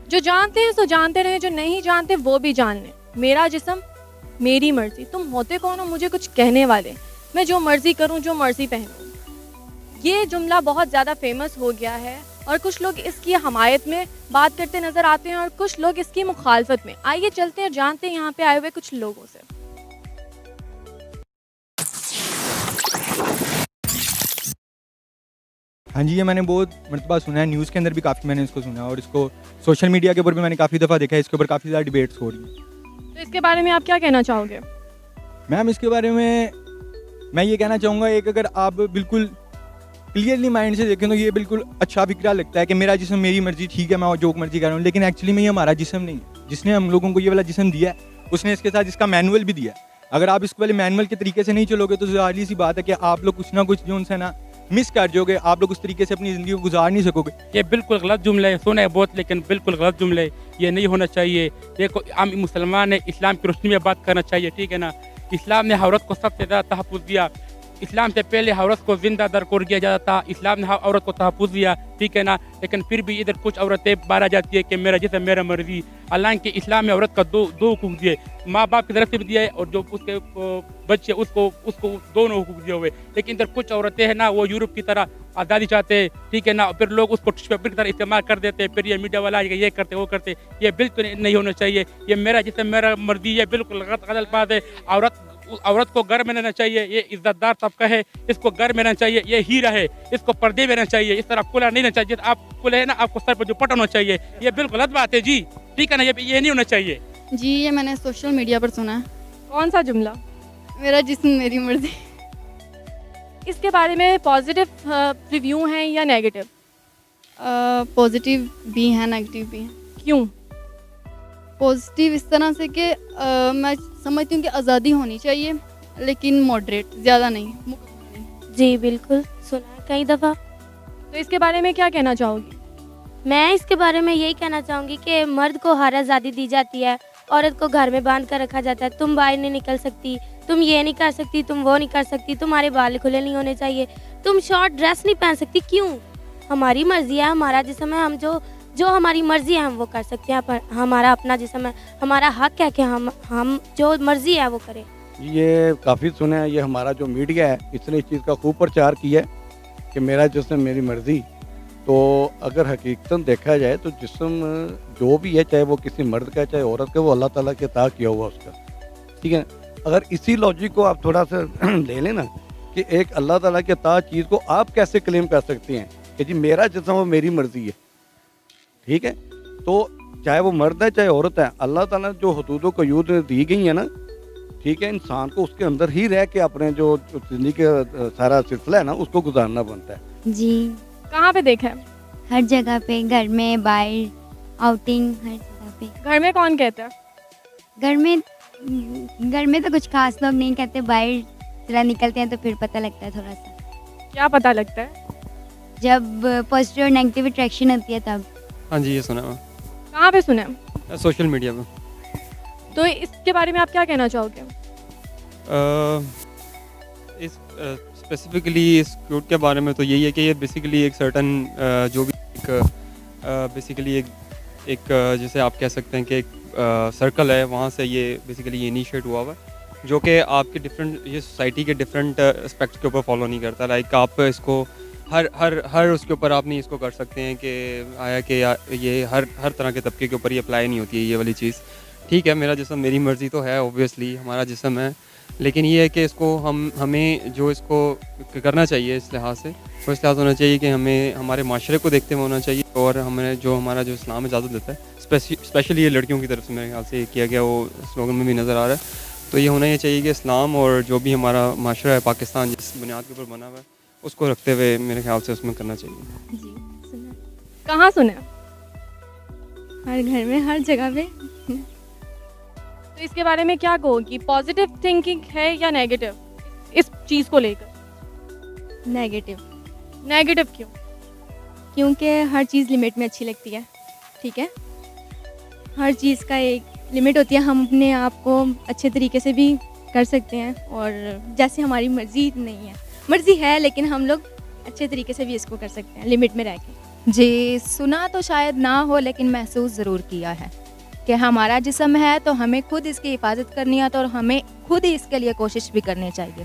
جو جانتے ہیں سو جانتے رہیں, جو نہیں جانتے وہ بھی جان لیں. میرا جسم میری مرضی. تم ہوتے کون ہو مجھے کچھ کہنے والے؟ میں جو مرضی کروں, جو مرضی پہنوں. یہ جملہ بہت زیادہ فیمس ہو گیا ہے اور کچھ لوگ اس کی حمایت میں بات کرتے نظر آتے ہیں اور کچھ لوگ اس کی مخالفت میں. آئیے چلتے ہیں, جانتے ہیں یہاں پہ آئے ہوئے کچھ لوگوں سے. ہاں جی, یہ میں نے بہت مرتبہ سنا ہے, نیوز کے اندر بھی کافی میں نے اس کو سنا, اور اس کو سوشل میڈیا کے اوپر بھی میں نے کافی دفعہ دیکھا ہے. اس کے اوپر کافی زیادہ ڈیبیٹس ہو رہی ہیں. تو اس کے بارے میں آپ کیا کہنا چاہو گے؟ میم اس کے بارے میں یہ کہنا چاہوں گا, ایک اگر آپ بالکل کلیئرلی مائنڈ سے دیکھیں تو یہ بالکل اچھا فکرہ لگتا ہے کہ میرا جسم میری مرضی, ٹھیک ہے میں جو مرضی کر رہا ہوں, لیکن ایکچولی میں یہ ہمارا جسم نہیں ہے. جس نے ہم لوگوں کو یہ والا جسم دیا ہے اس نے اس کے ساتھ اس کا مینول بھی دیا ہے. اگر آپ اس والے مینول کے طریقے سے نہیں چلو گے تو ظاہر سی بات ہے کہ آپ لوگ کچھ نہ کچھ جو ان سے نا مس کر جاؤ گے, آپ لوگ اس طریقے سے اپنی زندگی کو گزار نہیں سکو گے. یہ بالکل غلط جملہ ہے, سنا ہے بہت لیکن بالکل غلط جملہ ہے, یہ نہیں ہونا چاہیے. دیکھو عام مسلمان ہے, اسلام کی روشنی میں بات کرنا چاہیے, ٹھیک ہے نا. اسلام نے عورت کو سب سے زیادہ تحفظ دیا. اسلام سے پہلے عورت کو زندہ درکور کیا جاتا تھا, اسلام نے عورت کو تحفظ دیا, ٹھیک ہے نا. لیکن پھر بھی ادھر کچھ عورتیں باہر آ جاتی ہے کہ میرا جسم میرا مرضی. حالانکہ اسلام میں عورت کا دو حقوق دیے, ماں باپ کی طرف سے بھی دیا ہے اور جو اس کے بچے اس کو دونوں حقوق دیے ہوئے. لیکن ادھر کچھ عورتیں ہیں نا وہ یورپ کی طرح آزادی چاہتے ہیں, ٹھیک ہے نا. پھر لوگ اس کو ٹشو پیپر کی طرح استعمال کر دیتے ہیں, پھر یہ میڈیا والا یہ کرتے وہ کرتے. یہ بالکل نہیں ہونا چاہیے. یہ میرا جسم میرا مرضی, یہ بالکل غلط بات ہے. عورت کو گھر میں رہنا چاہیے, یہ عزت دار طبقہ ہے, اس کو گھر میں رہنا چاہیے. یہ ہیرا ہے, اس کو پردے میں رہنا چاہیے. اس طرح کھلا نہیں رہنا چاہیے. آپ کھلے ہیں نا, آپ کو سر پر جو پٹا ہونا چاہیے. یہ بالکل غلط بات ہے جی, ٹھیک ہے نا. یہ نہیں ہونا چاہیے جی. یہ میں نے سوشل میڈیا پر سنا ہے. کون سا جملہ؟ میرا جسم میری مرضی. اس کے بارے میں پازیٹیو ریویو ہیں یا نیگیٹو؟ پازیٹیو بھی ہیں, نیگیٹیو بھی ہیں. کیوں؟ پازیٹیو اس طرح سے کہ میں سمجھتی ہوں کہ آزادی ہونی چاہیے لیکن ماڈریٹ, زیادہ نہیں. جی بالکل سنا ہے کئی دفعہ. تو اس کے بارے میں کیا کہنا چاہو گی؟ میں اس کے بارے میں یہی کہنا چاہوں گی کہ مرد کو ہر آزادی دی جاتی ہے, عورت کو گھر میں باندھ کر رکھا جاتا ہے. تم باہر نہیں نکل سکتی, تم یہ نہیں کر سکتی, تم وہ نہیں کر سکتی, تمہارے بال کھلے نہیں ہونے چاہیے, تم شارٹ ڈریس نہیں پہن سکتی. کیوں؟ ہماری مرضی ہے, ہمارا جسم ہے, ہم جو ہماری مرضی ہے ہم وہ کر سکتے ہیں. پر ہمارا اپنا جسم ہے, ہمارا حق ہے کہ ہم جو مرضی ہے وہ کریں. یہ کافی سنا ہے. یہ ہمارا جو میڈیا ہے اس نے اس چیز کا خوب پرچار کیا ہے کہ میرا جسم میری مرضی. تو اگر حقیقتاً دیکھا جائے تو جسم جو بھی ہے, چاہے وہ کسی مرد کا چاہے عورت کا, وہ اللہ تعالیٰ کے عطا کیا ہوا اس کا, ٹھیک ہے. اگر اسی لاجک کو آپ تھوڑا سا لے لیں نا کہ ایک اللہ تعالیٰ کے عطا چیز کو آپ کیسے کلیم کر سکتے ہیں کہ جی میرا جسم وہ میری مرضی ہے, ٹھیک ہے. تو چاہے وہ مرد ہے چاہے عورت ہے, اللہ تعالیٰ جو حدود و قیود دی گئی ہیں نا, ٹھیک ہے, انسان کو اس کے اندر ہی رہ کے اپنے جو زندگی کا سارا سلسلہ ہے نا اس کو گزارنا بنتا ہے. جی کہاں پہ دیکھا ہے؟ ہر جگہ پہ, گھر میں, باہر, آؤٹنگ, ہر جگہ پہ. گھر میں کون کہتا ہے؟ گھر میں تو کچھ خاص لوگ نہیں کہتے, باہر ذرا نکلتے ہیں تو پھر پتہ لگتا ہے تھوڑا سا. کیا پتہ لگتا ہے؟ جب پازیٹیو اور نیگیٹیو اٹریکشن ہوتی ہے تب. ہاں جی, یہ سنا ہے. کہاں پہ سنا ہے؟ سوشل میڈیا پہ. تو اس کے بارے میں آپ کیا کہنا چاہو گے؟ اسپیسیفکلی اس کوٹ کے بارے میں تو یہی ہے کہ یہ بیسیکلی ایک سرٹن جو بھی بیسیکلی ایک جیسے آپ کہہ سکتے ہیں کہ ایک سرکل ہے, وہاں سے یہ بیسیکلی یہ انیشیٹ ہوا ہوا ہے جو کہ آپ کے ڈفرینٹ, یہ سوسائٹی کے ڈفرینٹ اسپیکٹس کے اوپر فالو نہیں کرتا. لائک آپ اس کو ہر اس کے اوپر آپ نہیں اس کو کر سکتے ہیں کہ آیا کہ یہ ہر طرح کے طبقے کے اوپر یہ اپلائی نہیں ہوتی ہے یہ والی چیز. ٹھیک ہے, میرا جسم میری مرضی تو ہے, اوبویسلی ہمارا جسم ہے, لیکن یہ ہے کہ اس کو ہمیں جو اس کو کرنا چاہیے اس لحاظ سے, وہ اس لحاظ ہونا چاہیے کہ ہمیں ہمارے معاشرے کو دیکھتے ہوئے ہونا چاہیے, اور ہمیں ہمارا جو اسلام اجازت دیتا ہے, اسپیشلی یہ لڑکیوں کی طرف سے میرے خیال سے کیا گیا, وہ سلوگن میں بھی نظر آ رہا ہے. تو یہ ہونا یہ چاہیے کہ اسلام اور جو بھی ہمارا معاشرہ ہے پاکستان جس بنیاد کے اوپر بنا ہوا ہے اس کو رکھتے ہوئے میرے خیال سے اس میں کرنا چاہیے. جی سنا. کہاں سنا؟ ہر گھر میں, ہر جگہ پہ. تو اس کے بارے میں کیا کہو گی, پازیٹیو تھنکنگ ہے یا نیگیٹو اس چیز کو لے کر؟ نیگیٹو. نیگیٹو کیوں؟ کیونکہ ہر چیز لمٹ میں اچھی لگتی ہے, ٹھیک ہے. ہر چیز کا ایک لمٹ ہوتی ہے, ہم اپنے آپ کو اچھے طریقے سے بھی کر سکتے ہیں, اور جیسے ہماری مرضی نہیں ہے, مرضی ہے لیکن ہم لوگ اچھے طریقے سے بھی اس کو کر سکتے ہیں لمٹ میں رہ کے. جی سنا تو شاید نہ ہو لیکن محسوس ضرور کیا ہے کہ ہمارا جسم ہے تو ہمیں خود اس کی حفاظت کرنی ہے تو اور ہمیں خود ہی اس کے لیے کوشش بھی کرنی چاہیے.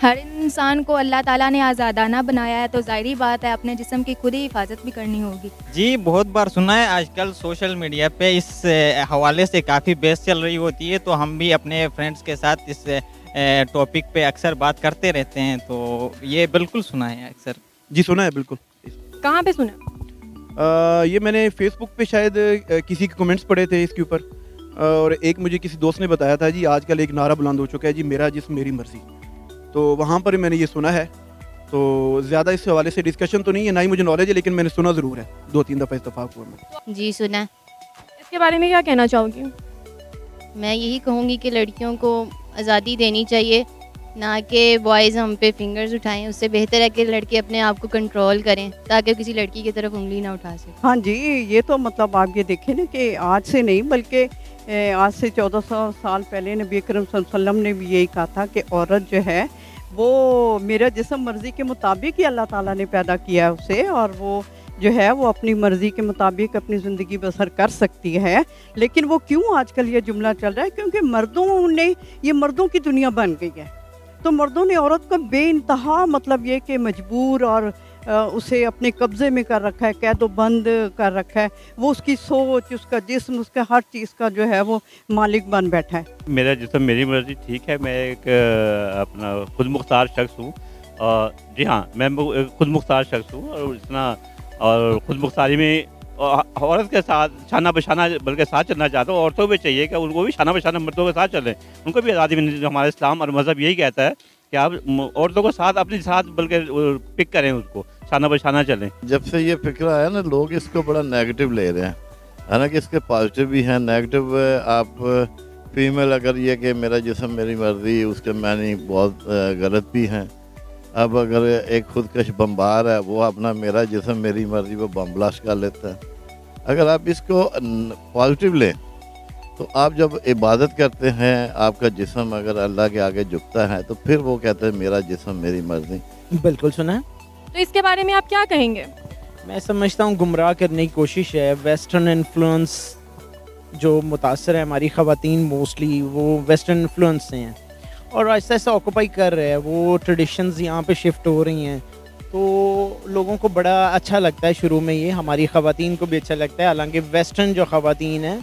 ہر انسان کو اللہ تعالیٰ نے آزادانہ بنایا ہے تو ظاہری بات ہے اپنے جسم کی خود ہی حفاظت بھی کرنی ہوگی. جی بہت بار سنا ہے, آج کل سوشل میڈیا پہ اس حوالے سے کافی بحث چل رہی ہوتی ہے, تو ہم بھی اپنے فرینڈس کے ساتھ اس ٹاپک پہ اکثر بات کرتے رہتے ہیں, تو یہ بالکل سنا ہے اکثر. جی سنا ہے بالکل. کہاں پہ سنا؟ یہ میں نے فیس بک پہ شاید کسی کے کمنٹس پڑھے تھے اس کے اوپر, اور ایک مجھے کسی دوست نے بتایا تھا جی آج کل ایک نعرہ بلند ہو چکا ہے جی میرا جسم میری مرضی, تو وہاں پر میں نے یہ سنا ہے. تو زیادہ اس حوالے سے ڈسکشن تو نہیں ہے, نہ ہی مجھے نالج ہے, لیکن میں نے سنا ضرور ہے, 2-3 دفعہ اتفاق ہوا میں. جی سنا ہے. اس کے بارے میں کیا کہنا چاہو گی؟ میں یہی کہوں گی کہ لڑکیوں کو آزادی دینی چاہیے, نہ کہ بوائز ہم پہ فنگرز اٹھائیں. اس سے بہتر ہے کہ لڑکے اپنے آپ کو کنٹرول کریں تاکہ کسی لڑکی کی طرف انگلی نہ اٹھا سکیں. ہاں جی, یہ تو مطلب آپ یہ دیکھیں نا کہ آج سے نہیں بلکہ آج سے 1400 سال پہلے نبی اکرم صلی اللہ علیہ وسلم نے بھی یہی کہا تھا کہ عورت جو ہے وہ میرا جسم مرضی کے مطابق ہی اللہ تعالیٰ نے پیدا کیا ہے اسے, اور وہ جو ہے وہ اپنی مرضی کے مطابق اپنی زندگی بسر کر سکتی ہے. لیکن وہ کیوں آج کل یہ جملہ چل رہا ہے؟ کیونکہ مردوں نے, یہ مردوں کی دنیا بن گئی ہے, تو مردوں نے عورت کو بے انتہا مطلب یہ کہ مجبور اور اسے اپنے قبضے میں کر رکھا ہے, قید و بند کر رکھا ہے. وہ اس کی سوچ, اس کا جسم, اس کا ہر چیز کا جو ہے وہ مالک بن بیٹھا ہے. میرا جسم میری مرضی ٹھیک ہے, میں ایک اپنا خود مختار شخص ہوں. جی ہاں, میں خود مختار شخص ہوں, اور اتنا اور خود مختاری میں عورت کے ساتھ شانہ بشانہ بلکہ ساتھ چلنا چاہتا ہوں. عورتوں بھی چاہیے کہ ان کو بھی شانہ بشانہ مردوں کے ساتھ چلیں, ان کو بھی آزادی ملنی. جو ہمارا اسلام اور مذہب یہی کہتا ہے کہ آپ عورتوں کو ساتھ اپنے ساتھ بلکہ پک کریں, اس کو شانہ بشانہ چلیں. جب سے یہ فکر آیا نا, لوگ اس کو بڑا نیگیٹو لے رہے ہیں, حالانکہ اس کے پازیٹیو بھی ہیں نیگیٹو. آپ فیمیل اگر یہ کہ میرا جسم میری مرضی, اس کے معنی بہت غلط بھی ہیں. اب اگر ایک خودکش بمبار ہے, وہ اپنا میرا جسم میری مرضی وہ بم بلاسٹ کر لیتا ہے. اگر آپ اس کو پازیٹیو لیں تو آپ جب عبادت کرتے ہیں, آپ کا جسم اگر اللہ کے آگے جھکتا ہے تو پھر وہ کہتے ہیں میرا جسم میری مرضی. بالکل سنا ہے. تو اس کے بارے میں آپ کیا کہیں گے؟ میں سمجھتا ہوں گمراہ کرنے کی کوشش ہے. ویسٹرن انفلوئنس جو متاثر ہے ہماری خواتین موسٹلی وہ ویسٹرن انفلوئنس سے ہیں, اور آہستہ آہستہ آکوپائی کر رہے ہیں. وہ ٹریڈیشنز یہاں پہ شفٹ ہو رہی ہیں, تو لوگوں کو بڑا اچھا لگتا ہے شروع میں, یہ ہماری خواتین کو بھی اچھا لگتا ہے. حالانکہ ویسٹرن جو خواتین ہیں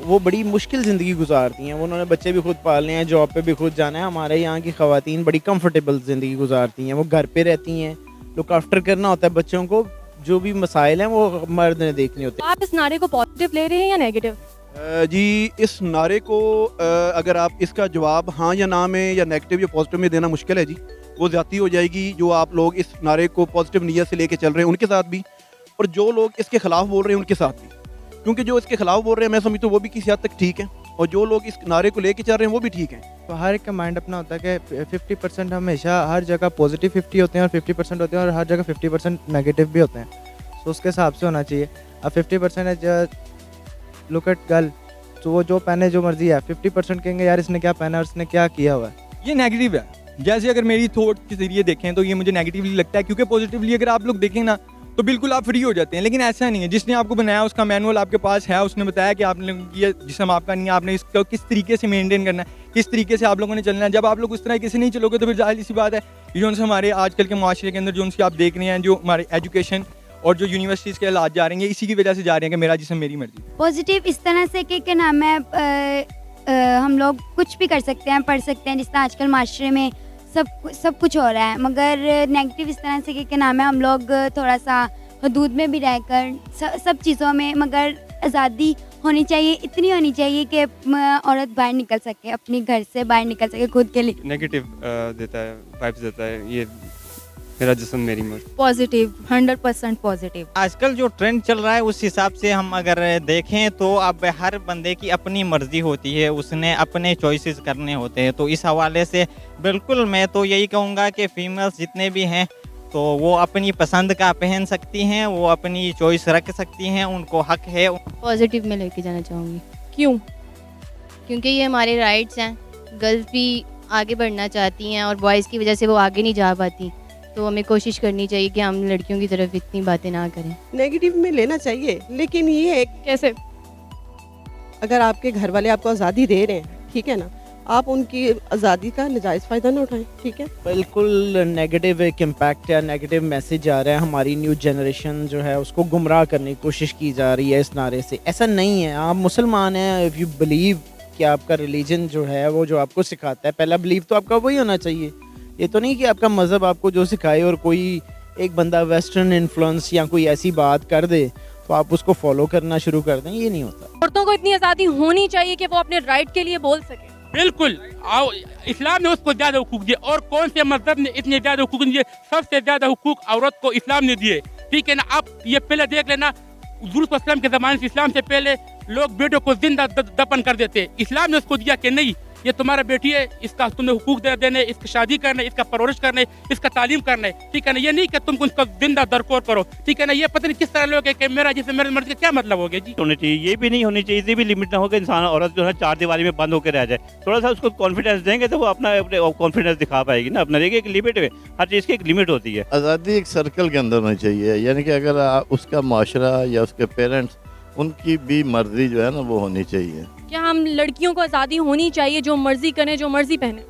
وہ بڑی مشکل زندگی گزارتی ہیں, انہوں نے بچے بھی خود پالنے ہیں, جاب پہ بھی خود جانا ہے. ہمارے یہاں کی خواتین بڑی کمفرٹیبل زندگی گزارتی ہیں, وہ گھر پہ رہتی ہیں, لک آفٹر کرنا ہوتا ہے بچوں کو, جو بھی مسائل ہیں وہ مرد نے دیکھنے ہوتے ہیں. آپ اس نعرے کو پازیٹیو لے رہے ہیں یا نیگیٹو؟ جی اس نعرے کو اگر آپ اس کا جواب ہاں یا نہ میں یا نیگیٹو یا پازیٹیو میں دینا مشکل ہے جی. وہ زیادتی ہو جائے گی. جو آپ لوگ اس نعرے کو پازیٹیو نیت سے لے کے چل رہے ہیں ان کے ساتھ بھی, اور جو لوگ اس کے خلاف بول رہے ہیں ان کے ساتھ بھی. کیونکہ جو اس کے خلاف بول رہے ہیں میں سمجھتا ہوں وہ بھی کسی حد تک ٹھیک ہے, اور جو لوگ اس نعرے کو لے کے چل رہے ہیں وہ بھی ٹھیک ہیں. تو ہر ایک کا مائنڈ اپنا ہوتا ہے کہ 50% ہمیشہ ہر جگہ پازیٹیو 50 ہوتے ہیں اور 50% ہوتے ہیں, اور ہر جگہ 50% نیگیٹو بھی ہوتے ہیں. تو اس کے حساب سے ہونا چاہیے. اب 50% ہے لک ایٹ گرل, تو وہ جو پہنے جو مرضی ہے, 50% کہیں گے یار اس نے کیا پہنا اور اس نے کیا کیا ہوا ہے. یہ نیگیٹو ہے. جیسے اگر میری تھوٹ کے ذریعے دیکھیں تو یہ مجھے نیگیٹیولی لگتا ہے, کیونکہ پازیٹیولی اگر آپ لوگ دیکھیں نا تو بالکل آپ فری ہو جاتے ہیں. لیکن ایسا نہیں ہے. جس نے آپ کو بنایا اس کا مینول آپ کے پاس ہے, اس نے بتایا کہ آپ نے یہ جسم آپ کا نہیں ہے, آپ نے اس کو کس طریقے سے مینٹین کرنا ہے, کس طریقے سے آپ لوگوں نے چلنا ہے. جب آپ لوگ اس طرح سے نہیں چلو گے تو پھر ظاہر سی بات ہے جو ان سے ہمارے آج کل کے معاشرے کے اندر جو ان سے آپ دیکھ رہے ہیں, جو ہمارے ایجوکیشن اور جو یونیورسٹیز کے حالات جا رہے ہیں, اسی کی وجہ سے جا رہے ہیں کہ میرا جسم میری مرضی. پازیٹیو اس طرح سے کہ کیا نام ہے, ہم لوگ کچھ بھی کر سکتے ہیں, پڑھ سکتے ہیں, جس طرح آج کل معاشرے میں سب کچھ ہو رہا ہے. مگر نیگیٹو اس طرح سے کہ کیا نام ہے, ہم لوگ تھوڑا سا حدود میں بھی رہ کر سب چیزوں میں, مگر آزادی ہونی چاہیے, اتنی ہونی چاہیے کہ عورت باہر نکل سکے, اپنی گھر سے باہر نکل سکے خود کے لیے. نیگیٹو دیتا ہے, وائبس دیتا ہے یہ میرا جسم میری مرضی. Positive 100% positive. آج کل جو ٹرینڈ چل رہا ہے اس حساب سے ہم اگر دیکھیں تو اب ہر بندے کی اپنی مرضی ہوتی ہے, اس نے اپنے چوائسیز کرنے ہوتے ہیں. تو اس حوالے سے بالکل میں تو یہی کہوں گا کہ فیمیلز جتنے بھی ہیں تو وہ اپنی پسند کا پہن سکتی ہیں, وہ اپنی چوائس رکھ سکتی ہیں, ان کو حق ہے. پازیٹیو میں لے کے جانا چاہوں گی. کیوں؟ کیونکہ یہ ہمارے رائٹس ہیں. گرلز بھی آگے بڑھنا چاہتی ہیں اور بوائز کی وجہ سے وہ آگے نہیں جا پاتی. تو ہمیں کوشش کرنی چاہیے کہ ہم لڑکیوں کی طرف اتنی باتیں نہ کریں. نیگیٹو میں لینا چاہیے، لیکن یہ ہے کیسے؟ اگر آپ کے گھر والے آپ کو آزادی دے رہے ہیں، ٹھیک ہے نا، آپ ان کی آزادی کا ناجائز فائدہ نہ اٹھائیں، ٹھیک ہے. بالکل نیگیٹو ایک امپیکٹ یا نیگیٹو میسیج آ رہا ہے، ہماری نیو جنریشن جو ہے اس کو گمراہ کرنے کی کوشش کی جا رہی ہے اس نعرے سے. ایسا نہیں ہے، آپ مسلمان ہیں، اف یو بلیو کہ آپ کا ریلیجن جو ہے وہ جو آپ کو سکھاتا ہے، پہلا بلیو تو آپ کا وہی ہونا چاہیے. یہ تو نہیں کہ آپ کا مذہب آپ کو جو سکھائے اور کوئی ایک بندہ ویسٹرن انفلوئنس یا کوئی ایسی بات کر دے تو آپ اس کو فالو کرنا شروع کر دیں. یہ نہیں ہوتا. عورتوں کو اتنی آزادی ہونی چاہیے کہ وہ اپنے رائٹ کے لیے بول سکیں. بالکل اسلام نے اس کو زیادہ حقوق دیے، اور کون سے مذہب نے اتنے زیادہ حقوق دیے؟ سب سے زیادہ حقوق عورت کو اسلام نے دیے، ٹھیک ہے نا. آپ یہ پہلے دیکھ لینا، حضور صلی اللہ علیہ وسلم کے زمانے سے، اسلام سے پہلے لوگ بیٹوں کو زندہ دفن کر دیتے. اسلام نے اس کو دیا کہ نہیں، یہ تمہارا بیٹی ہے، اس کا تمہیں حقوق دے دینے، اس کی شادی کرنا، اس کا پرورش کرنا، اس کا تعلیم کرنا ہے، ٹھیک ہے نا. یہ نہیں کہ تم کو اس کا زندہ درکور کرو، ٹھیک ہے نا. یہ پتہ نہیں کس طرح لوگ ہے کہ میرا جیسے میرے مرضی کا کیا مطلب ہو گیا جی. ہونی چاہیے، یہ بھی نہیں ہونی چاہیے، یہ بھی لمٹ نہ ہو کہ انسان عورت جو ہے چار دیواری میں بند ہو کے رہ جائے. تھوڑا سا اس کو کانفیڈینس دیں گے تو وہ اپنا کانفیڈینس دکھا پائے گی نا. اپنا دیکھیے ایک لمٹ ہے، ہر چیز کی ایک لمٹ ہوتی ہے. آزادی ایک سرکل کے اندر ہونی چاہیے، یعنی کہ اگر اس کا معاشرہ یا اس کے پیرنٹس، ان کی بھی مرضی جو ہے نا وہ ہونی چاہیے. کیا ہم لڑکیوں کو آزادی ہونی چاہیے جو مرضی کریں، جو مرضی پہنیں؟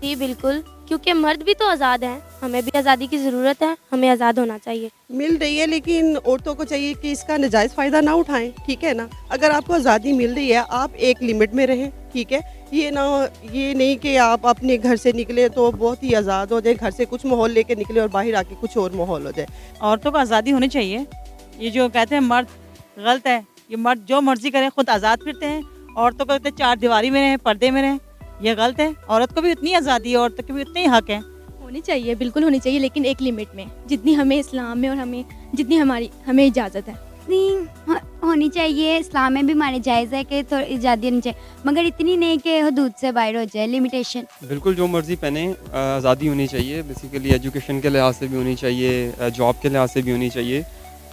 جی بالکل، کیونکہ مرد بھی تو آزاد ہیں، ہمیں بھی آزادی کی ضرورت ہے، ہمیں آزاد ہونا چاہیے. مل رہی ہے، لیکن عورتوں کو چاہیے کہ اس کا ناجائز فائدہ نہ اٹھائیں، ٹھیک ہے نا. اگر آپ کو آزادی مل رہی ہے، آپ ایک لمٹ میں رہیں، ٹھیک ہے. یہ نہیں کہ آپ اپنے گھر سے نکلے تو بہت ہی آزاد ہو جائے، گھر سے کچھ ماحول لے کے نکلے اور باہر آ کے کچھ اور ماحول ہو جائے. عورتوں کو آزادی ہونی چاہیے. یہ جو کہتے ہیں مرد، غلط ہے. یہ مرد جو مرضی کریں، خود آزاد پھرتے ہیں. عورتوں کو کہتے ہیں چار دیواری میں رہیں، پردے میں رہیں، یہ غلط ہے. عورت کو بھی اتنی آزادی ہے، عورتوں کے بھی اتنے ہی حق ہیں. ہونی چاہیے، بالکل ہونی چاہیے، لیکن ایک لمٹ میں، جتنی ہمیں اسلام میں اور جتنی ہمیں اجازت ہے اتنی ہونی چاہیے. اسلام میں بھی مانے جائز ہے کہ تھوڑی آزادی ہونی چاہیے، مگر اتنی نہیں کہ حدود سے باہر ہو جائے. لمیٹیشن بالکل جو مرضی پہنیں، آزادی ہونی چاہیے. بیسیکلی ایجوکیشن کے لحاظ سے بھی ہونی چاہیے، جاب کے لحاظ سے بھی ہونی چاہیے.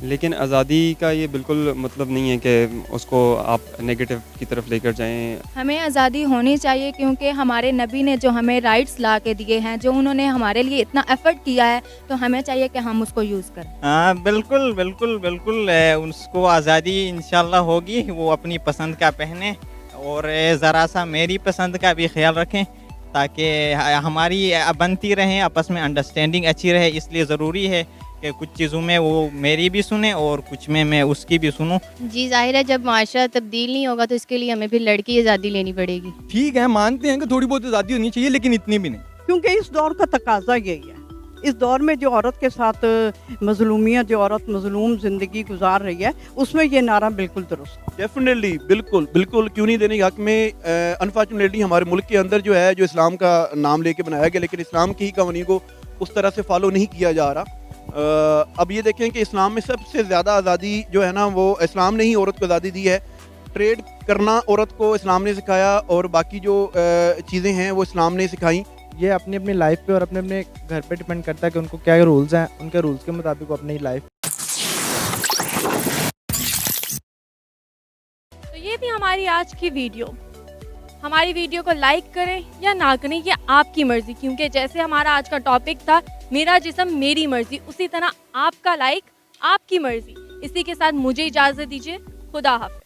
لیکن آزادی کا یہ بالکل مطلب نہیں ہے کہ اس کو آپ نیگیٹو کی طرف لے کر جائیں. ہمیں آزادی ہونی چاہیے کیونکہ ہمارے نبی نے جو ہمیں رائٹس لا کے دیے ہیں، جو انہوں نے ہمارے لیے اتنا ایفرٹ کیا ہے، تو ہمیں چاہیے کہ ہم اس کو یوز کریں. ہاں بالکل بالکل بالکل، اس کو آزادی انشاءاللہ ہوگی، وہ اپنی پسند کا پہنے، اور ذرا سا میری پسند کا بھی خیال رکھیں تاکہ ہماری بنتی رہیں، آپس میں انڈرسٹینڈنگ اچھی رہے. اس لیے ضروری ہے کہ کچھ چیزوں میں وہ میری بھی سنیں اور کچھ میں اس کی بھی سنوں. جی ظاہر ہے جب معاشرہ تبدیل نہیں ہوگا تو اس کے لیے ہمیں پھر لڑکی آزادی لینی پڑے گی. ٹھیک ہے، مانتے ہیں کہ تھوڑی بہت آزادی ہونی چاہیے، لیکن اتنی بھی نہیں. کیونکہ اس دور کا تقاضا یہی ہے. اس دور میں جو عورت کے ساتھ مظلومیت، جو عورت مظلوم زندگی گزار رہی ہے، اس میں یہ نعرہ بالکل درست. ڈیفینیٹلی، بالکل بالکل، کیوں نہیں دینے کے حق میں. انفارچونیٹلی ہمارے ملک کے اندر جو ہے، جو اسلام کا نام لے کے بنایا گیا، لیکن اسلام کی ہی قوانین کو اس طرح سے فالو نہیں کیا جا رہا. اب یہ دیکھیں کہ اسلام میں سب سے زیادہ آزادی جو ہے نا، وہ اسلام نے ہی عورت کو آزادی دی ہے. ٹریڈ کرنا عورت کو اسلام نے سکھایا، اور باقی جو چیزیں ہیں وہ اسلام نے سکھائیں. یہ اپنی اپنی لائف پہ اور اپنے اپنے گھر پہ ڈپینڈ کرتا ہے کہ ان کو کیا رولز ہیں، ان کے رولز کے مطابق وہ اپنی لائف. تو یہ تھی ہماری آج کی ویڈیو. ہماری ویڈیو کو لائک کریں یا نہ کریں، یہ آپ کی مرضی، کیونکہ جیسے ہمارا آج کا ٹاپک تھا میرا جسم میری مرضی، اسی طرح آپ کا لائک آپ کی مرضی. اسی کے ساتھ مجھے اجازت دیجیے. خدا حافظ.